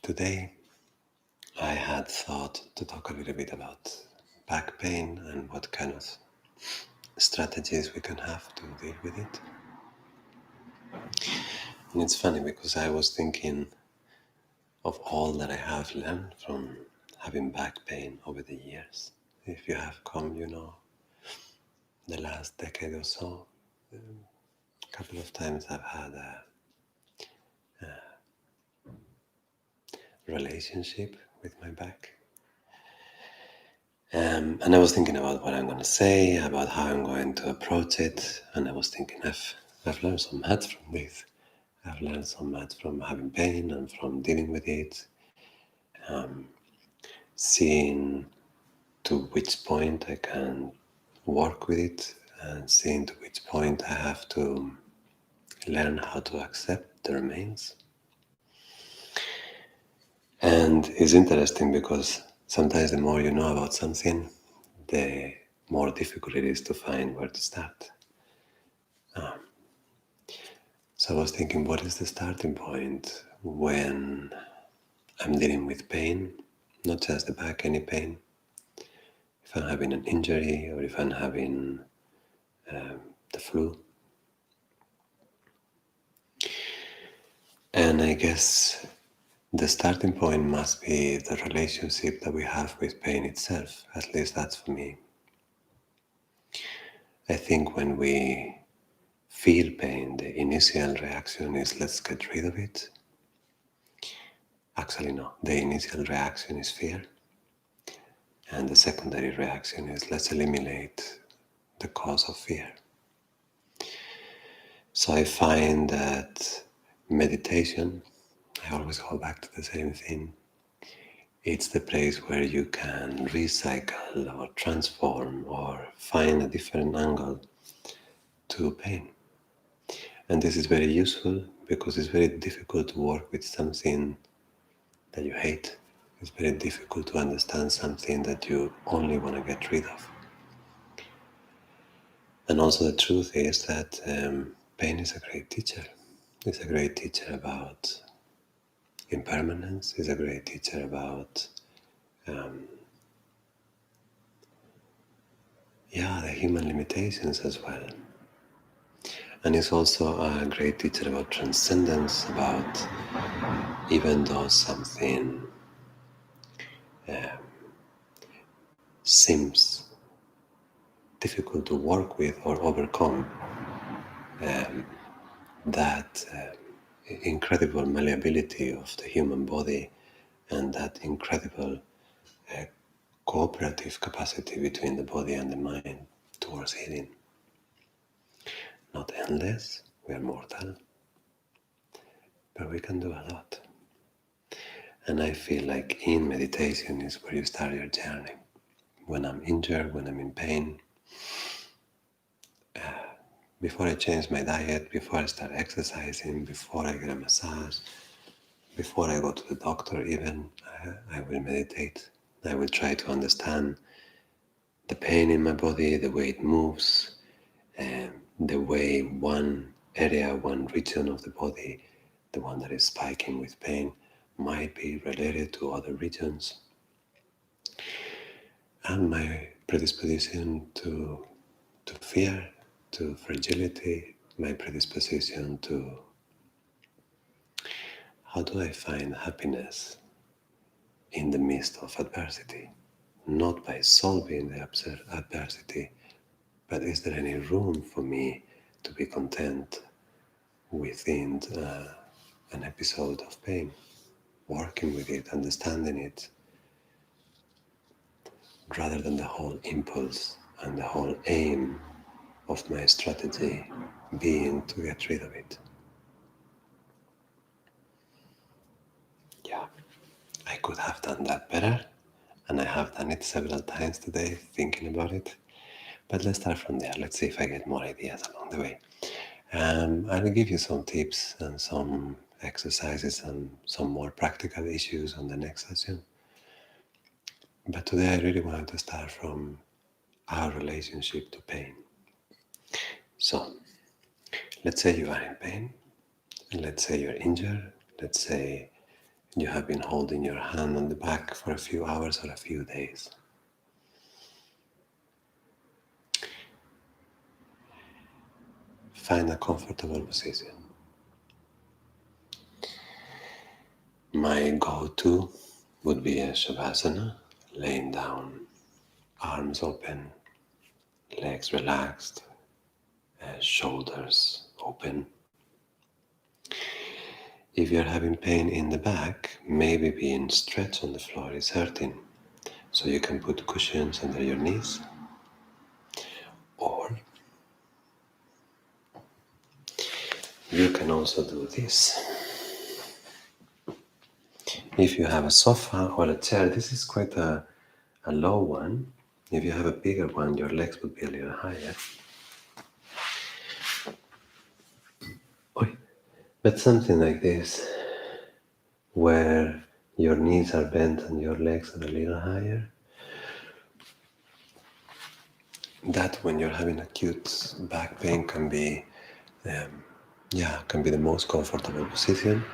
Today I had thought to talk a little bit about back pain and what kind of strategies we can have to deal with it. And it's funny because I was thinking of all that I have learned from having back pain over the years. If you have come, the last decade or so, a couple of times I've had a relationship with my back. And I was thinking about what I'm going to say, about how I'm going to approach it, and I was thinking I've learned so much from this. I've learned so much from having pain and from dealing with it, seeing to which point I can work with it, and seeing to which point I have to learn how to accept the remains. And it's interesting because sometimes the more you know about something, the more difficult it is to find where to start. So I was thinking, what is the starting point when I'm dealing with pain? Not just the back, any pain. If I'm having an injury or if I'm having the flu. And I guess the starting point must be the relationship that we have with pain itself. At least that's for me. I think when we feel pain, the initial reaction is let's get rid of it. Actually, no. The initial reaction is fear. And the secondary reaction is let's eliminate the cause of fear. So I find that meditation, I always go back to the same thing. It's the place where you can recycle or transform or find a different angle to pain. And this is very useful because it's very difficult to work with something that you hate. It's very difficult to understand something that you only want to get rid of. And also the truth is that pain is a great teacher. It's a great teacher about impermanence. It's a great teacher about the human limitations as well. And it's also a great teacher about transcendence, about even though something seems difficult to work with or overcome, that incredible malleability of the human body and that incredible cooperative capacity between the body and the mind towards healing. Not endless, we are mortal, but we can do a lot. And I feel like in meditation is where you start your journey. When I'm injured, when I'm in pain, before I change my diet, before I start exercising, before I get a massage, before I go to the doctor even, I will meditate. I will try to understand the pain in my body, the way it moves, the way one area, one region of the body, the one that is spiking with pain, might be related to other regions. And my predisposition to fear, to fragility, my predisposition to how do I find happiness in the midst of adversity? Not by solving the adversity, but is there any room for me to be content within an episode of pain? Working with it, understanding it, rather than the whole impulse and the whole aim of my strategy being to get rid of it. Yeah, I could have done that better, and I have done it several times today thinking about it. But let's start from there. Let's see if I get more ideas along the way. I'll give you some tips and some exercises and some more practical issues on the next session. But today I really wanted to start from our relationship to pain. So, let's say you are in pain, let's say you're injured, let's say you have been holding your hand on the back for a few hours or a few days. Find a comfortable position. My go-to would be a Shavasana, laying down, arms open, legs relaxed, shoulders open. If you're having pain in the back, maybe being stretched on the floor is hurting. So you can put cushions under your knees, or you can also do this. If you have a sofa or a chair, this is quite a low one. If you have a bigger one, your legs would be a little higher. But something like this, where your knees are bent and your legs are a little higher, that when you're having acute back pain can be the most comfortable position.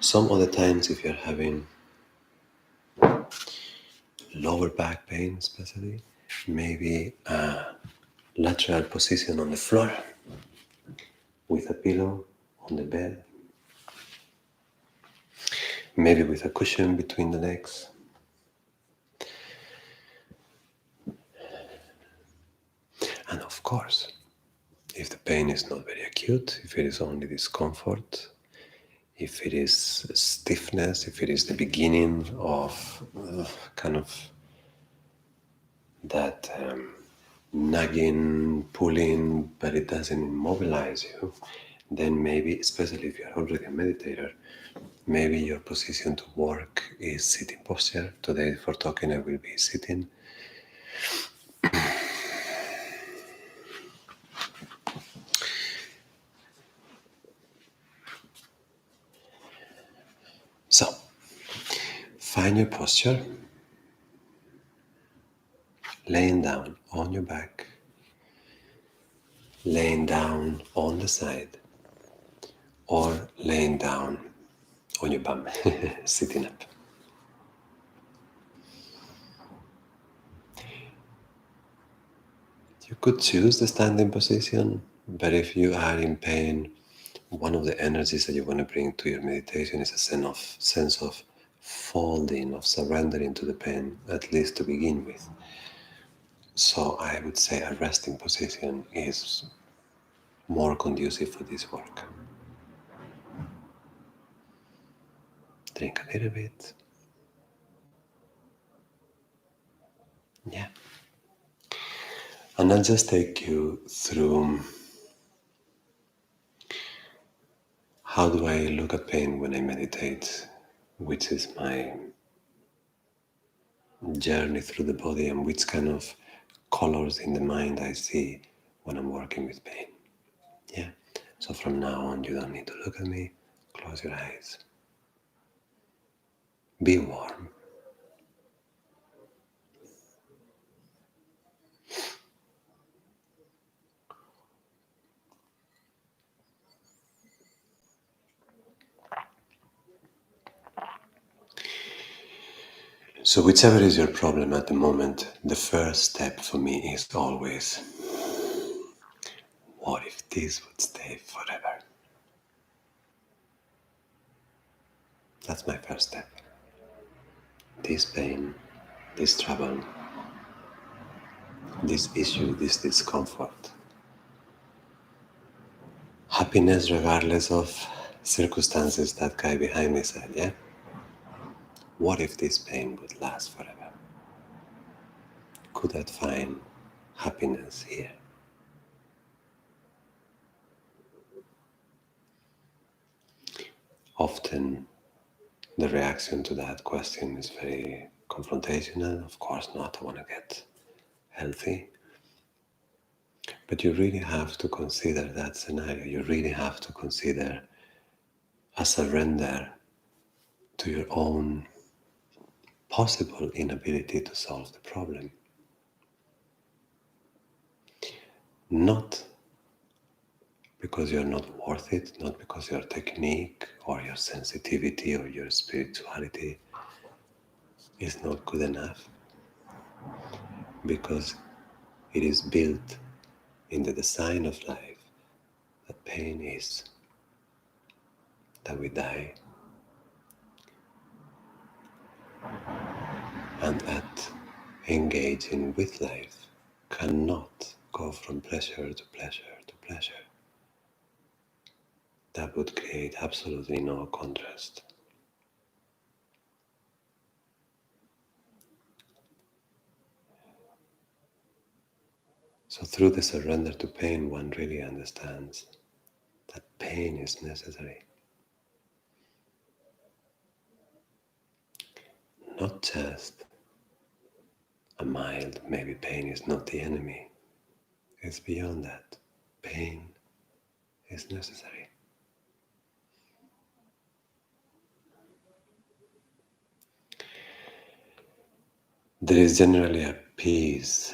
Some other times, if you're having lower back pain especially, maybe a lateral position on the floor with a pillow on the bed, maybe with a cushion between the legs. And of course, if the pain is not very acute, if it is only discomfort, if it is stiffness, if it is the beginning of kind of that nagging, pulling, but it doesn't immobilize you, then maybe, especially if you're already a meditator, maybe your position to work is sitting posture. Today for talking I will be sitting. So, find your posture, laying down on your back, laying down on the side, or laying down on your bum, sitting up. You could choose the standing position, but if you are in pain, one of the energies that you want to bring to your meditation is a sense of folding, of surrendering to the pain, at least to begin with. So I would say a resting position is more conducive for this work. Drink a little bit. Yeah. And I'll just take you through how do I look at pain when I meditate, which is my journey through the body and which kind of colors in the mind I see when I'm working with pain. Yeah. So from now on, you don't need to look at me. Close your eyes. Be warm. So whichever is your problem at the moment, the first step for me is always, what if this would stay forever? That's my first step. This pain, this trouble, this issue, this discomfort. Happiness regardless of circumstances, that guy behind me said, yeah? What if this pain would last forever? Could I find happiness here? Often the reaction to that question is very confrontational. Of course not, I want to get healthy. But you really have to consider that scenario. You really have to consider a surrender to your own possible inability to solve the problem. Not because you're not worth it, not because your technique or your sensitivity or your spirituality is not good enough, because it is built in the design of life that pain is, that we die, and that engaging with life cannot go from pleasure to pleasure to pleasure. That would create absolutely no contrast. So through the surrender to pain, one really understands that pain is necessary. Not just a mild, maybe pain is not the enemy. It's beyond that. Pain is necessary. There is generally a peace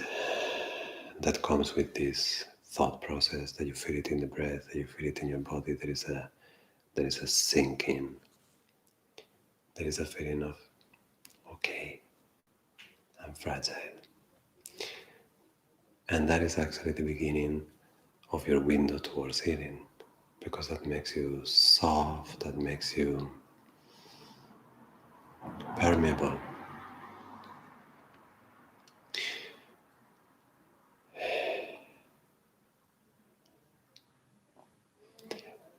that comes with this thought process, that you feel it in the breath, that you feel it in your body. There is a sinking. There is a feeling of, okay, I'm fragile. And that is actually the beginning of your window towards healing, because that makes you soft, that makes you permeable.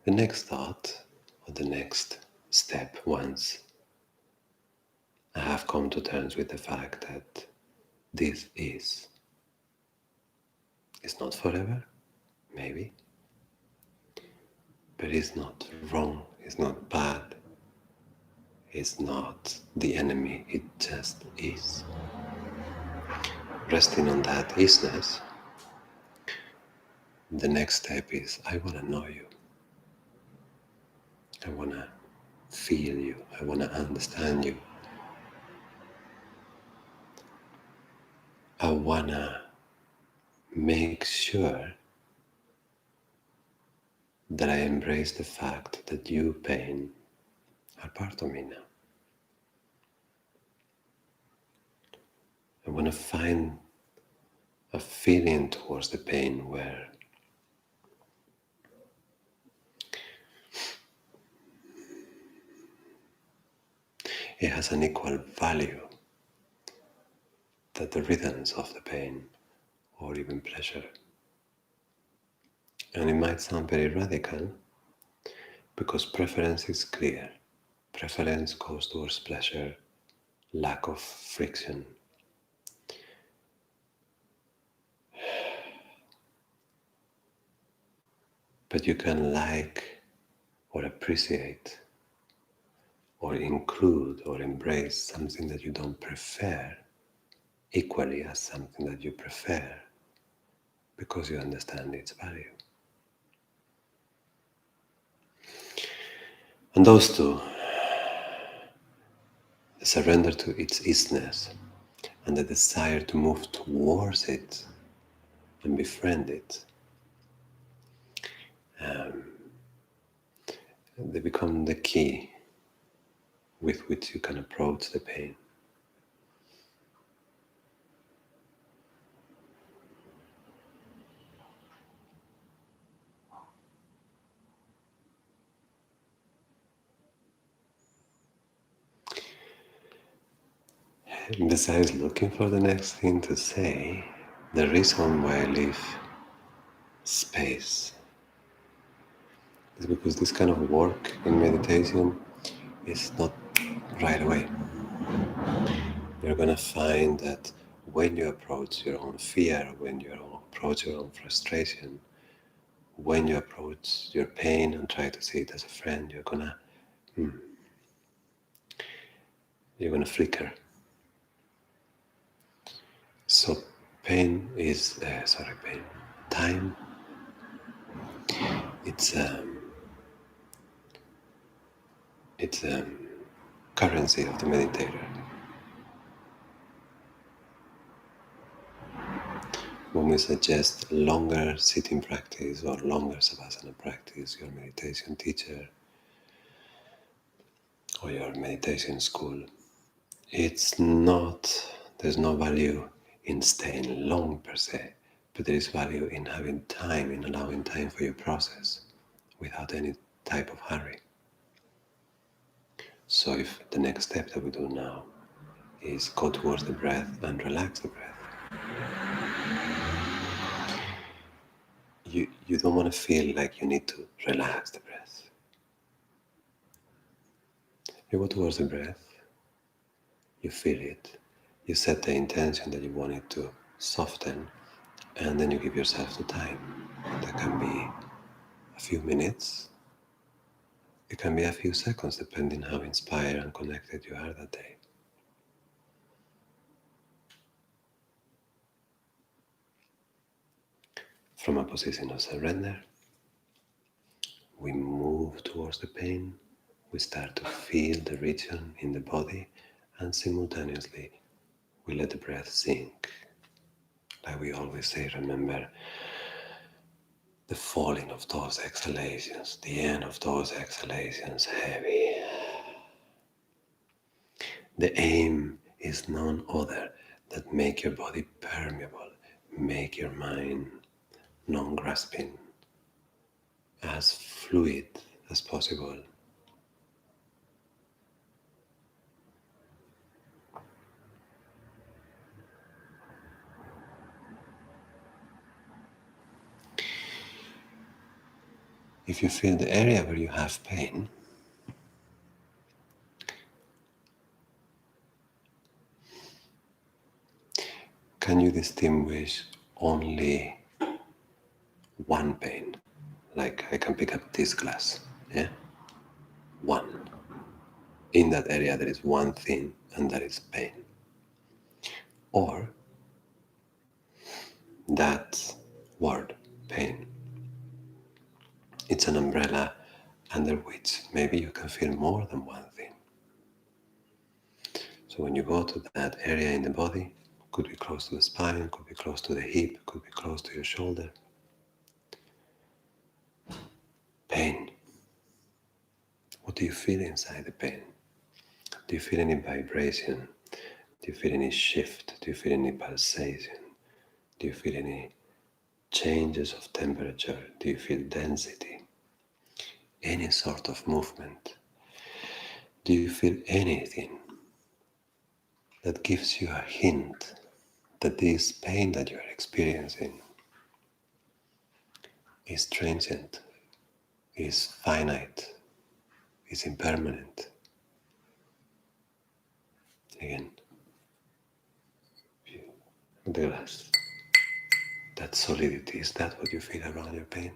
The next thought, or the next step, once I have come to terms with the fact that this is, it's not forever, maybe, but it's not wrong, it's not bad, it's not the enemy, it just is. Resting on that isness, the next step is, I want to know you. I want to feel you. I want to understand you. I want to make sure that I embrace the fact that you, pain, are part of me now. I want to find a feeling towards the pain where it has an equal value that the rhythms of the pain or even pleasure. And it might sound very radical because preference is clear. Preference goes towards pleasure, lack of friction. But you can like or appreciate or include or embrace something that you don't prefer equally as something that you prefer because you understand its value. And those two, the surrender to its isness and the desire to move towards it and befriend it, they become the key with which you can approach the pain. Besides looking for the next thing to say, the reason why I leave space is because this kind of work in meditation is not right away. You're gonna find that when you approach your own fear, when you approach your own frustration, when you approach your pain and try to see it as a friend, you're gonna flicker. So pain is time. It's currency of the meditator. When we suggest longer sitting practice or longer Savasana practice, your meditation teacher or your meditation school, there's no value in staying long per se, but there is value in having time, in allowing time for your process without any type of hurry. So if the next step that we do now is go towards the breath and relax the breath, you don't want to feel like you need to relax the breath. You go towards the breath, you feel it, you set the intention that you want it to soften, and then you give yourself the time. That can be a few minutes, it can be a few seconds, depending how inspired and connected you are that day. From a position of surrender, we move towards the pain, we start to feel the region in the body, and simultaneously we let the breath sink. Like we always say, remember the falling of those exhalations, the end of those exhalations heavy. The aim is none other than make your body permeable, make your mind non-grasping, as fluid as possible. If you feel the area where you have pain, can you distinguish only one pain? Like I can pick up this glass, yeah? One. In that area there is one thing, and that is pain. Or that word, pain, it's an umbrella under which maybe you can feel more than one thing. So when you go to that area in the body, could be close to the spine, could be close to the hip, could be close to your shoulder. Pain. What do you feel inside the pain? Do you feel any vibration? Do you feel any shift? Do you feel any pulsation? Do you feel any changes of temperature? Do you feel density? Any sort of movement? Do you feel anything that gives you a hint that this pain that you are experiencing is transient, is finite, is impermanent? Again, the glass. That solidity, is that what you feel around your pain?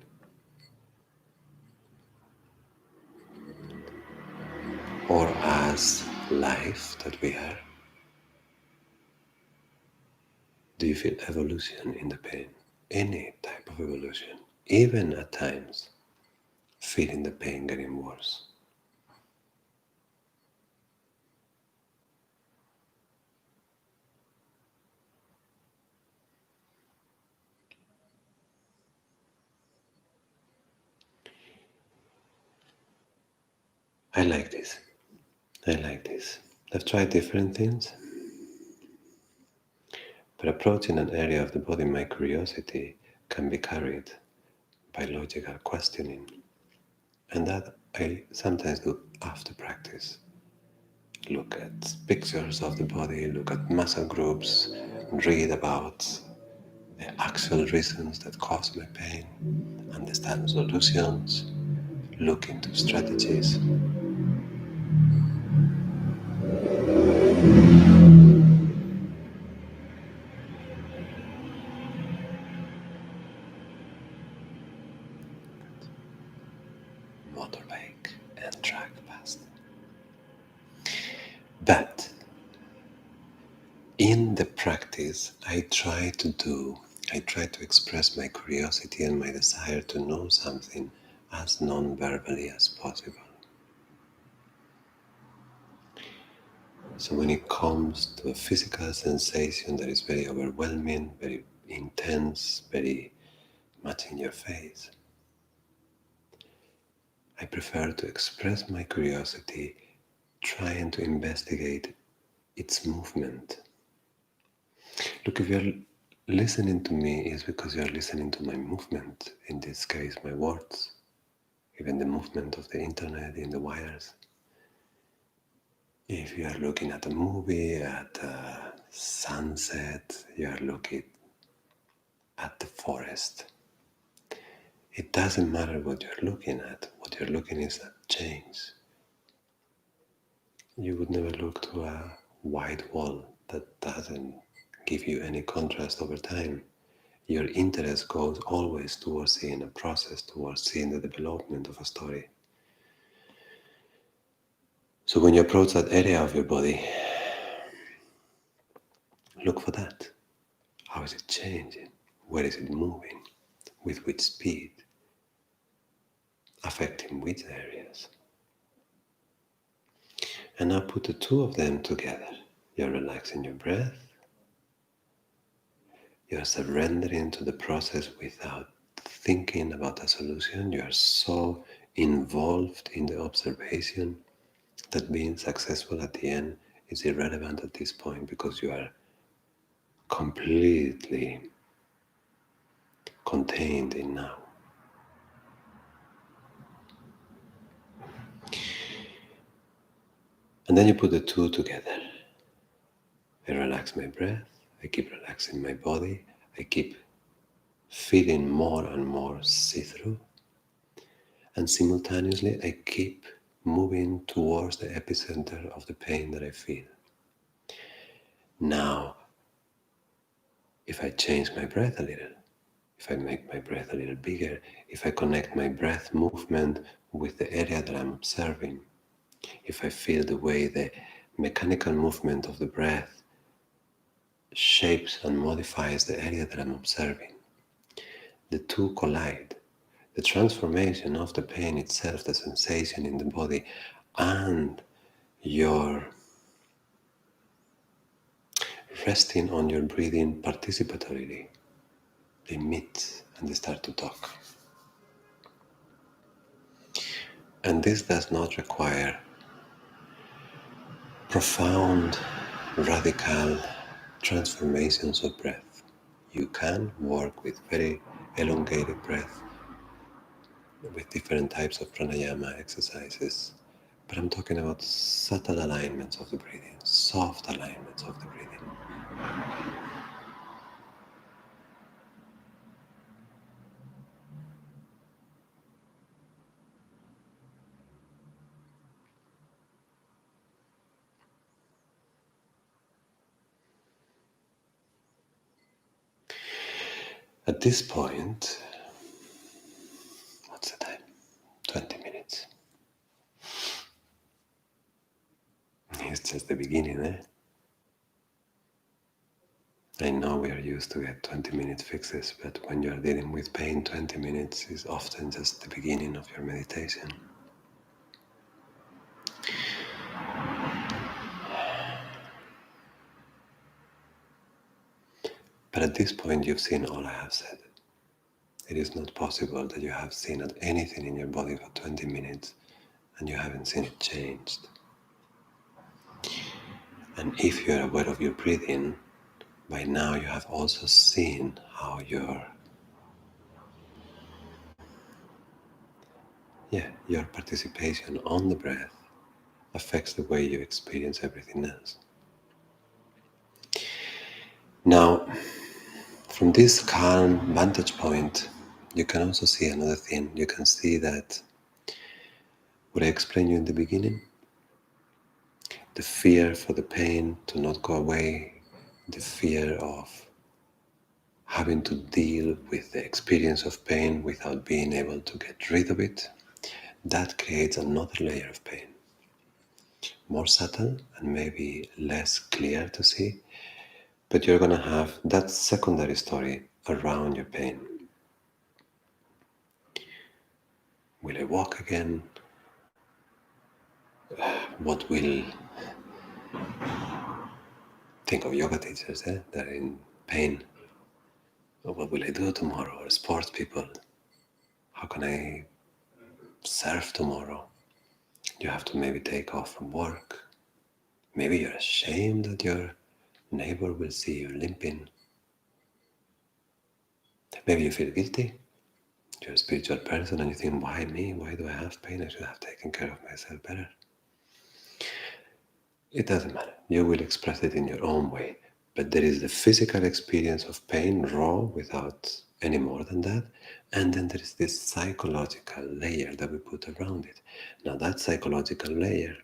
Or as life that we are? Do you feel evolution in the pain? Any type of evolution, even at times feeling the pain getting worse? I like this. I like this. I've tried different things, but approaching an area of the body, my curiosity can be carried by logical questioning, and that I sometimes do after practice. Look at pictures of the body, look at muscle groups, read about the actual reasons that cause my pain, understand solutions, look into strategies. Motorbike and track past. But in the practice, I try to express my curiosity and my desire to know something as non-verbally as possible. So when it comes to a physical sensation that is very overwhelming, very intense, very much in your face. I prefer to express my curiosity trying to investigate its movement. Look, if you're listening to me, it's because you're listening to my movement, in this case, my words, even the movement of the internet in the wires. If you are looking at a movie, at a sunset, you are looking at the forest. It doesn't matter what you're looking at. What you're looking is at change. You would never look to a white wall that doesn't give you any contrast over time. Your interest goes always towards seeing a process, towards seeing the development of a story. So when you approach that area of your body, look for that. How is it changing? Where is it moving? With which speed? Affecting which areas? And now put the two of them together. You're relaxing your breath. You're surrendering to the process without thinking about a solution. You are so involved in the observation that being successful at the end is irrelevant at this point, because you are completely contained in now. And then you put the two together. I relax my breath, I keep relaxing my body, I keep feeling more and more see-through, and simultaneously I keep moving towards the epicenter of the pain that I feel. Now, if I change my breath a little, if I make my breath a little bigger, if I connect my breath movement with the area that I'm observing, if I feel the way the mechanical movement of the breath shapes and modifies the area that I'm observing, the two collide. The transformation of the pain itself, the sensation in the body, and your resting on your breathing participatorily, they meet and they start to talk. And this does not require profound, radical transformations of breath. You can work with very elongated breath, with different types of pranayama exercises. But I'm talking about subtle alignments of the breathing, soft alignments of the breathing. At this point, what's the time? 20 minutes. It's just the beginning, eh? I know we are used to get 20-minute fixes, but when you're dealing with pain, 20 minutes is often just the beginning of your meditation. But at this point, you've seen all I have said. It is not possible that you have seen anything in your body for 20 minutes and you haven't seen it changed. And if you're aware of your breathing, by now you have also seen how your participation on the breath affects the way you experience everything else. Now, from this calm vantage point, you can also see another thing. You can see that what I explained you in the beginning, the fear for the pain to not go away, the fear of having to deal with the experience of pain without being able to get rid of it, that creates another layer of pain. More subtle and maybe less clear to see, but you're going to have that secondary story around your pain. Will I walk again? What will... Think of yoga teachers that are in pain. Or what will I do tomorrow? Or sports people, how can I surf tomorrow? You have to maybe take off from work. Maybe you're ashamed that your neighbor will see you limping. Maybe you feel guilty. You're a spiritual person and you think, why me? Why do I have pain? I should have taken care of myself better. It doesn't matter. You will express it in your own way. But there is the physical experience of pain, raw, without any more than that. And then there is this psychological layer that we put around it. Now, that psychological layer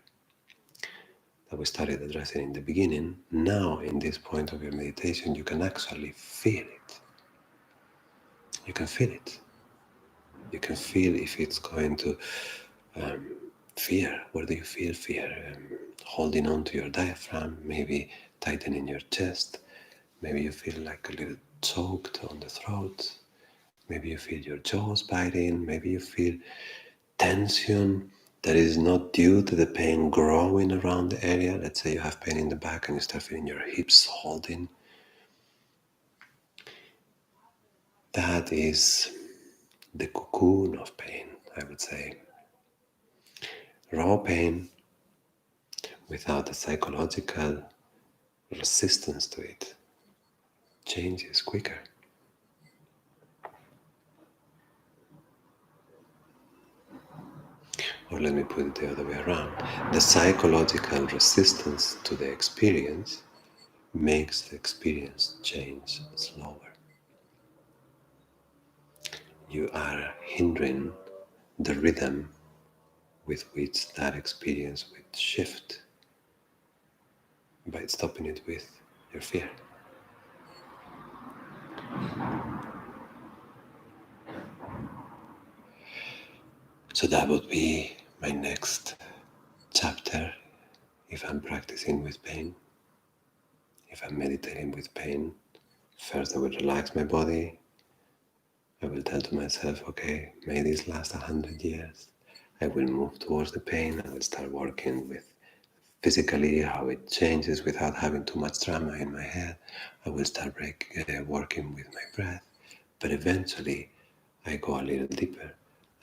that we started addressing in the beginning, now in this point of your meditation, you can actually feel it. You can feel it. You can feel if it's going to fear. Where do you feel fear? Holding on to your diaphragm, maybe tightening your chest. Maybe you feel like a little choked on the throat. Maybe you feel your jaws biting. Maybe you feel tension that is not due to the pain growing around the area. Let's say you have pain in the back and you start feeling your hips holding. That is the cocoon of pain, I would say. Raw pain without a psychological resistance to it changes quicker. Or let me put it the other way around. The psychological resistance to the experience makes the experience change slower. You are hindering the rhythm with which that experience would shift by stopping it with your fear. So that would be my next chapter if I'm practicing with pain, if I'm meditating with pain. First, I will relax my body. I will tell to myself, okay, may this last 100 years. I will move towards the pain. I will start working with physically how it changes without having too much drama in my head. I will start working with my breath. But eventually, I go a little deeper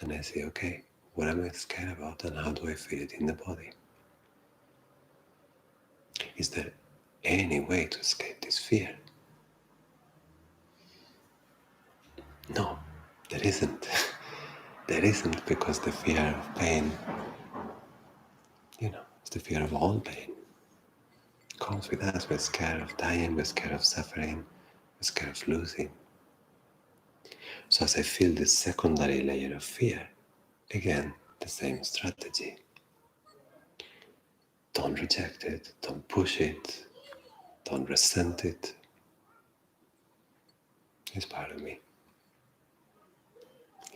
and I say, okay, what am I scared about and how do I feel it in the body? Is there any way to escape this fear? No, there isn't. There isn't, because the fear of pain, it's the fear of all pain. It comes with us. We're scared of dying, we're scared of suffering, we're scared of losing. So as I feel this secondary layer of fear, again, the same strategy. Don't reject it, don't push it, don't resent it. It's part of me.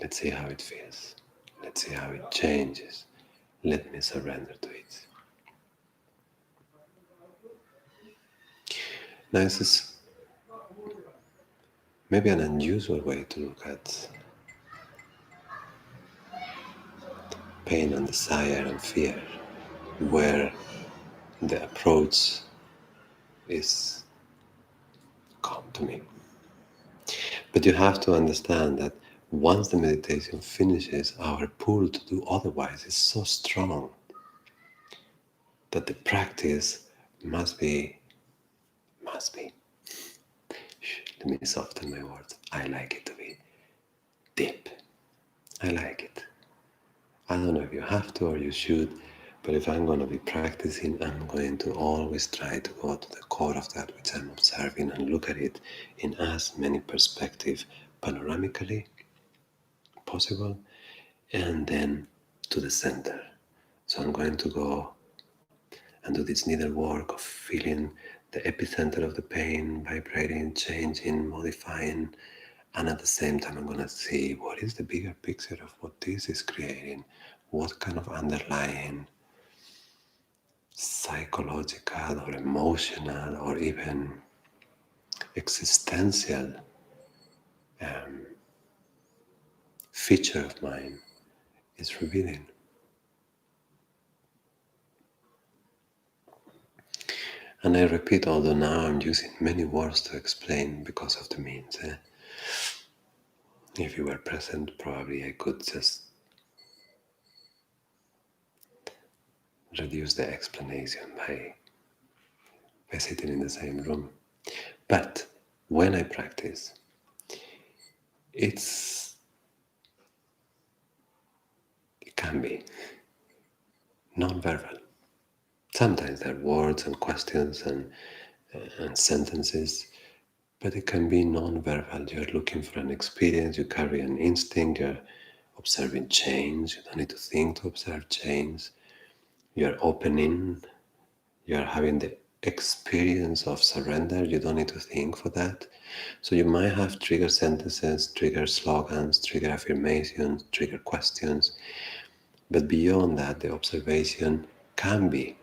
Let's see how it feels. Let's see how it changes. Let me surrender to it. Now, this is maybe an unusual way to look at pain and desire and fear, where the approach is come to me. But you have to understand that once the meditation finishes, our pull to do otherwise is so strong that the practice must be, let me soften my words. I like it to be deep. I like it. I don't know if you have to or you should, but if I'm going to be practicing, I'm going to always try to go to the core of that which I'm observing and look at it in as many perspectives panoramically possible, and then to the center. So I'm going to go and do this needlework of feeling the epicenter of the pain, vibrating, changing, modifying, and at the same time I'm going to see what is the bigger picture of what this is creating, what kind of underlying psychological or emotional or even existential feature of mine is revealing. And I repeat, although now I'm using many words to explain because of the means. If you were present, probably I could just reduce the explanation by sitting in the same room. But when I practice, it can be non-verbal. Sometimes there are words and questions and sentences, but it can be non-verbal. You're looking for an experience, you carry an instinct, you're observing change, you don't need to think to observe change. You're opening, you're having the experience of surrender, you don't need to think for that. So you might have trigger sentences, trigger slogans, trigger affirmations, trigger questions, but beyond that, the observation can be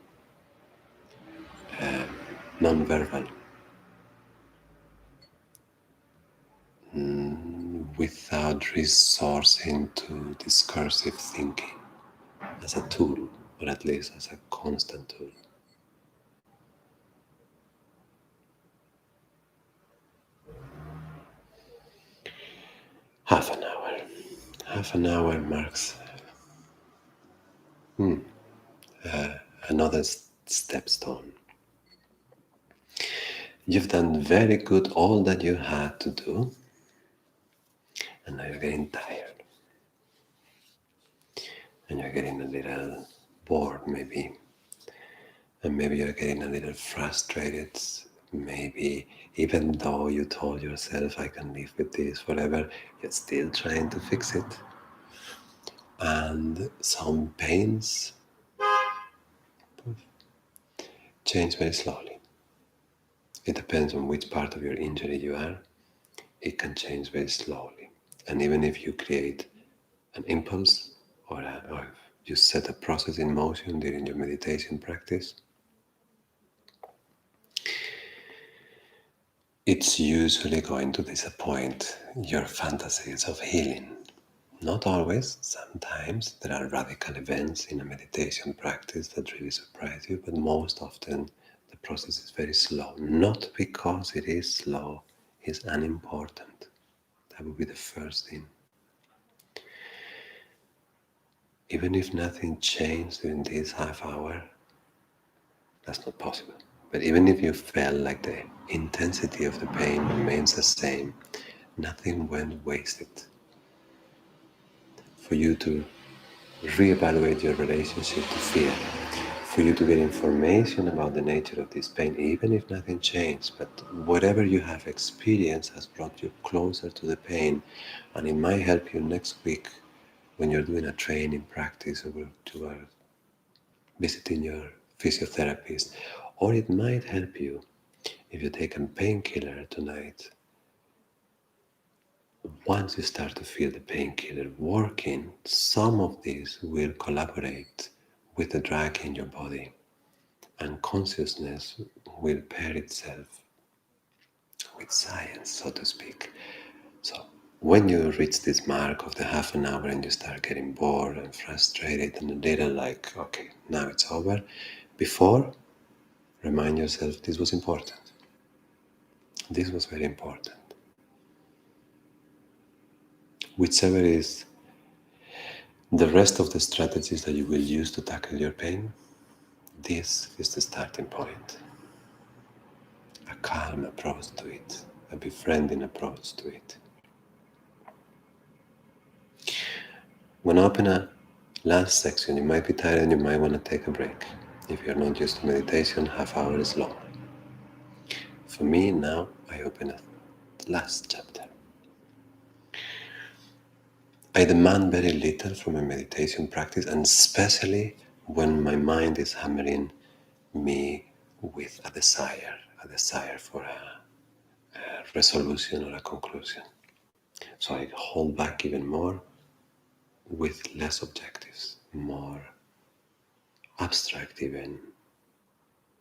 non-verbal, without resourcing to discursive thinking as a tool, or at least as a constant tool. Half an hour. Half an hour marks another stepstone. You've done very good all that you had to do, and now you're getting tired. And you're getting a little bored, maybe. And maybe you're getting a little frustrated. Maybe even though you told yourself, I can live with this forever, you're still trying to fix it. And some pains change very slowly. It depends on which part of your injury you are. It can change very slowly. And even if you create an impulse or you set a process in motion during your meditation practice, it's usually going to disappoint your fantasies of healing. Not always, sometimes there are radical events in a meditation practice that really surprise you, but most often the process is very slow. Not because it is slow, it's unimportant. That would be the first thing. Even if nothing changed during this half hour, that's not possible. But even if you felt like the intensity of the pain remains the same, nothing went wasted. For you to reevaluate your relationship to fear, for you to get information about the nature of this pain, even if nothing changed, but whatever you have experienced has brought you closer to the pain, and it might help you next week when you're doing a training practice or you are visiting your physiotherapist, or it might help you if you take a painkiller tonight. Once you start to feel the painkiller working, some of these will collaborate with the drug in your body, and consciousness will pair itself with science, so to speak. So when you reach this mark of the half an hour and you start getting bored and frustrated and a little like, okay, now it's over, before, remind yourself this was important. This was very important. Whichever is the rest of the strategies that you will use to tackle your pain, this is the starting point. A calm approach to it, a befriending approach to it. When I open a last section, you might be tired and you might want to take a break. If you're not used to meditation, half hour is long. For me now, I open a last chapter. I demand very little from a meditation practice, and especially when my mind is hammering me with a desire for a resolution or a conclusion. So I hold back even more with less objectives, more abstract even.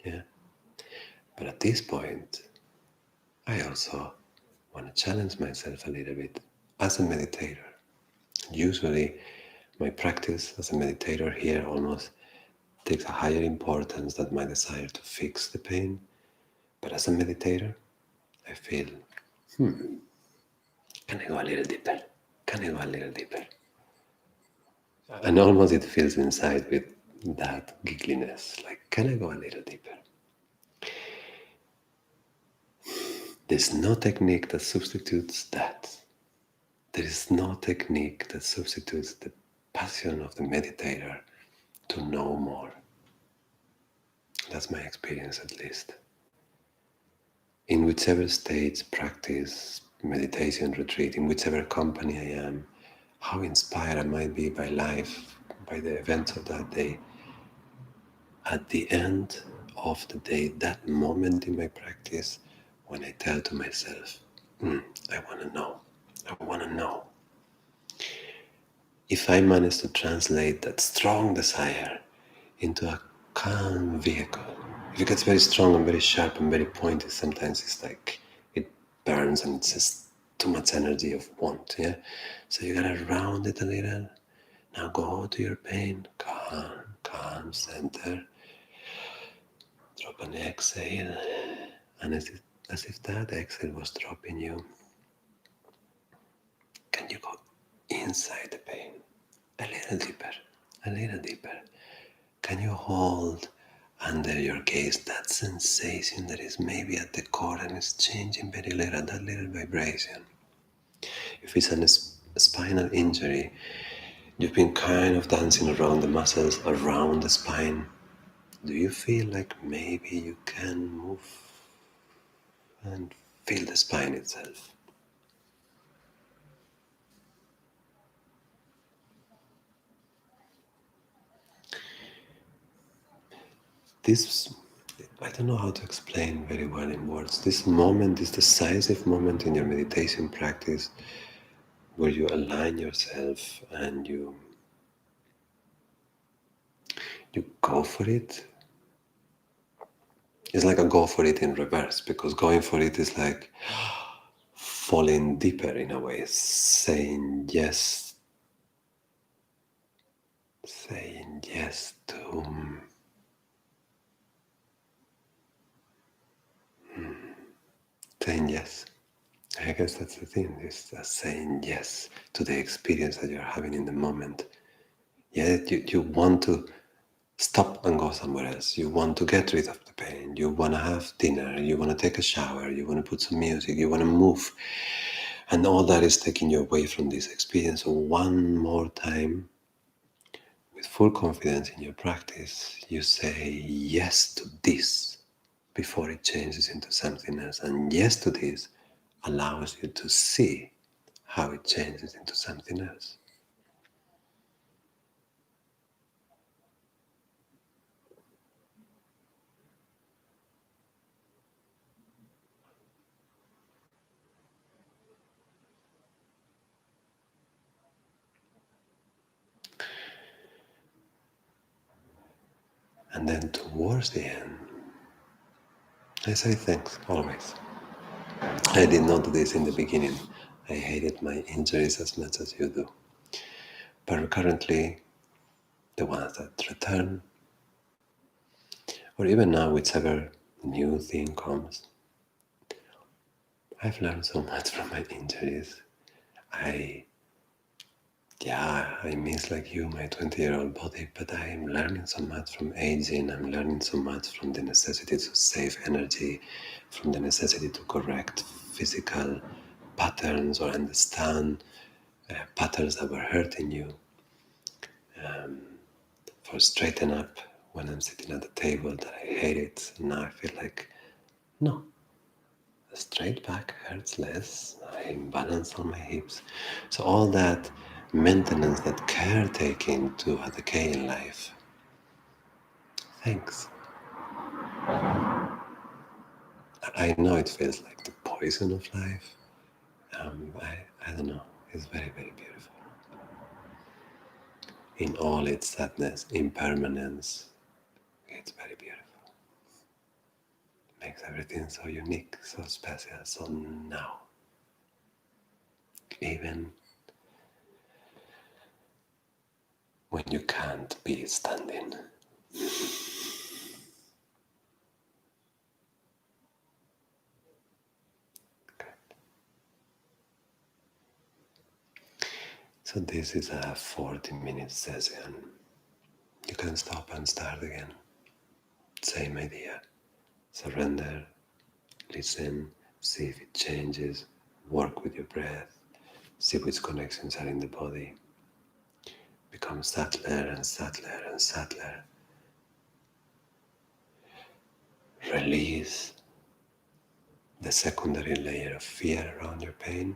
Yeah. But at this point, I also want to challenge myself a little bit as a meditator. Usually, my practice as a meditator here almost takes a higher importance than my desire to fix the pain. But as a meditator, I feel, Can I go a little deeper? Can I go a little deeper? And almost it feels inside with that giggliness, like, can I go a little deeper? There's no technique that substitutes that. There is no technique that substitutes the passion of the meditator to know more. That's my experience, at least. In whichever stage, practice, meditation, retreat, in whichever company I am, how inspired I might be by life, by the events of that day, at the end of the day, that moment in my practice, when I tell to myself, I want to know, I want to know. If I manage to translate that strong desire into a calm vehicle, if it gets very strong and very sharp and very pointy, sometimes it's like it burns and it's just too much energy of want, yeah? So you gotta round it a little. Now go to your pain, calm, calm, center. Drop an exhale, and as if that exhale was dropping you, can you go inside the pain? A little deeper, a little deeper. Can you hold under your gaze that sensation that is maybe at the core and is changing very little, that little vibration? If it's a spinal injury, you've been kind of dancing around the muscles around the spine. Do you feel like maybe you can move and feel the spine itself? This, I don't know how to explain very well in words. This moment, this decisive moment in your meditation practice where you align yourself and you go for it. It's like a go for it in reverse, because going for it is like falling deeper in a way, saying yes to saying yes. I guess that's the thing, is saying yes to the experience that you're having in the moment. Yeah, you want to stop and go somewhere else. You want to get rid of the pain. You want to have dinner. You want to take a shower. You want to put some music. You want to move. And all that is taking you away from this experience. So one more time, with full confidence in your practice, you say yes to this before it changes into something else. And yes to this allows you to see how it changes into something else. And then towards the end, I say thanks always. I did not do this in the beginning. I hated my injuries as much as you do. But currently, the ones that return, or even now, whichever new thing comes, I've learned so much from my injuries. I miss, like you, my 20-year-old body, but I'm learning so much from aging. I'm learning so much from the necessity to save energy, from the necessity to correct physical patterns or understand patterns that were hurting you, for straighten up when I'm sitting at the table that I hate it. And now I feel like, no, a straight back hurts less. I'm balanced on my hips. So all that maintenance, that caretaking to a decay in life, thanks. I know it feels like the poison of life. I don't know. It's very, very beautiful. In all its sadness, impermanence, it's very beautiful. Makes everything so unique, so special, so now. Even when you can't be standing. So this is a 40-minute session. You can stop and start again. Same idea. Surrender, listen, see if it changes, work with your breath, see which connections are in the body. Become subtler and subtler and subtler. Release the secondary layer of fear around your pain.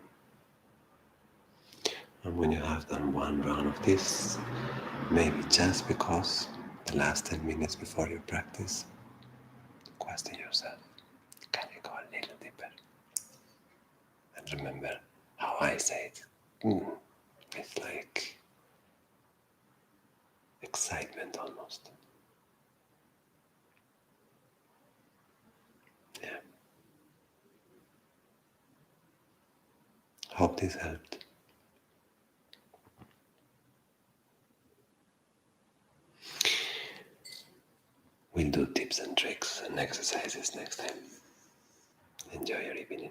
And when you have done one round of this, maybe just because the last 10 minutes before your practice, question yourself, can you go a little deeper? And remember how I say it. It's like excitement almost. Yeah. Hope this helped. We'll do tips and tricks and exercises next time. Enjoy your evening.